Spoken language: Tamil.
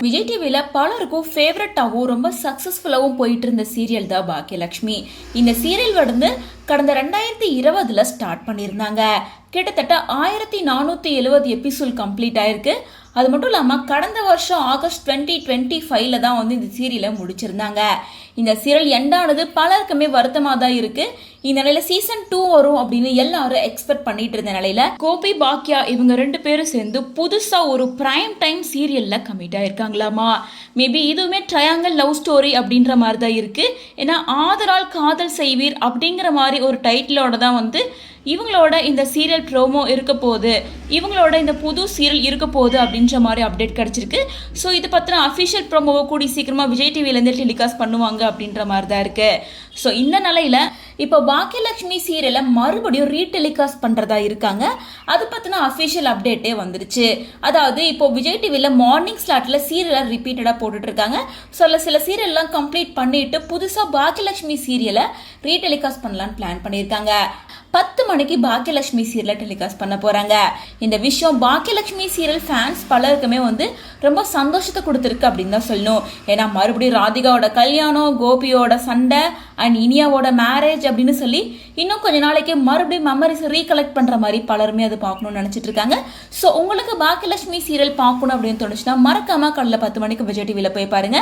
விஜய் டிவில பலருக்கும் ஃபேவரட்டாகவும் ரொம்ப சக்சஸ்ஃபுல்லாகவும் போயிட்டு இருந்த சீரியல் தான் பாக்கியலட்சுமி. இந்த சீரியல் வந்து கடந்த 2020 ஸ்டார்ட் பண்ணியிருந்தாங்க. கிட்டத்தட்ட 1470 எபிசோட் கம்ப்ளீட் ஆயிருக்கு. அது மட்டும் இல்லாமல் கடந்த வருஷம் ஆகஸ்ட் 2025 தான் வந்து இந்த சீரியலை முடிச்சிருந்தாங்க. இந்த சீரியல் எண்டானது பலருக்குமே வருத்தமாக தான் இருக்கு. இந்த நிலையில சீசன் 2 வரும் அப்படின்னு எல்லாரும் எக்ஸ்பெக்ட் பண்ணிட்டு இருந்த நிலையில கோபி பாக்கியா இவங்க 2 பேரும் சேர்ந்து புதுசா ஒரு பிரைம் டைம் சீரியல்ல கமிட் ஆயிருக்காங்களாமா. மேபி இதுவுமே ட்ரையாங்கல் லவ் ஸ்டோரி அப்படின்ற மாதிரி தான் இருக்கு. ஏன்னா ஆதரால் காதல் செய்வீர் அப்படிங்கிற மாதிரி ஒரு டைட்டிலோட தான் வந்து இவங்களோட இந்த சீரியல் ப்ரோமோ இருக்க போகுது, இவங்களோட இந்த புது சீரியல் இருக்க போகுது அப்படின்ற மாதிரி அப்டேட் கிடைச்சிருக்கு. ஸோ இது பற்றின அஃபிஷியல் ப்ரோமோவை கூடி சீக்கிரமாக விஜய் டிவிலேருந்து டெலிகாஸ்ட் பண்ணுவாங்க அப்படின்ற மாதிரி தான் இருக்கு. ஸோ இந்த நிலையில இப்போ பாக்கியலட்சுமி சீரியலை மறுபடியும் ரீடெலிகாஸ்ட் பண்ணுறதா இருக்காங்க. அது பற்றின அஃபிஷியல் அப்டேட்டே வந்துருச்சு. அதாவது இப்போ விஜய் டிவியில் மார்னிங் ஸ்லாட்டில் சீரியலை ரிப்பீட்டடாக போட்டுட்டு இருக்காங்க. ஸோ சில சீரியல்லாம் கம்ப்ளீட் பண்ணிட்டு புதுசாக பாக்கியலட்சுமி சீரியலை ரீடெலிகாஸ்ட் பண்ணலான்னு பிளான் பண்ணியிருக்காங்க. 10 மணிக்கு பாக்கியலட்சுமி சீரியலை டெலிகாஸ்ட் பண்ண போறாங்க. இந்த விஷயம் பாக்கியலட்சுமி சீரியல் ஃபேன்ஸ் பலருக்குமே வந்து ரொம்ப சந்தோஷத்தை கொடுத்துருக்கு அப்படின்னு தான் சொல்லணும். ஏன்னா மறுபடியும் ராதிகாவோட கல்யாணம், கோபியோட சண்டை அண்ட் இனியாவோட மேரேஜ் அப்படின்னு சொல்லி இன்னும் கொஞ்ச நாளைக்கு மறுபடியும் மெமரிஸ் ரீகலெக்ட் பண்ற மாதிரி பலருமே அது பார்க்கணும்னு நினைச்சிட்டு இருக்காங்க. ஸோ உங்களுக்கு பாக்கியலட்சுமி சீரியல் பார்க்கணும் அப்படின்னு தோணுச்சுன்னா மறக்காம காலைல 10 மணிக்கு விஜய் டிவியில் போய் பாருங்க.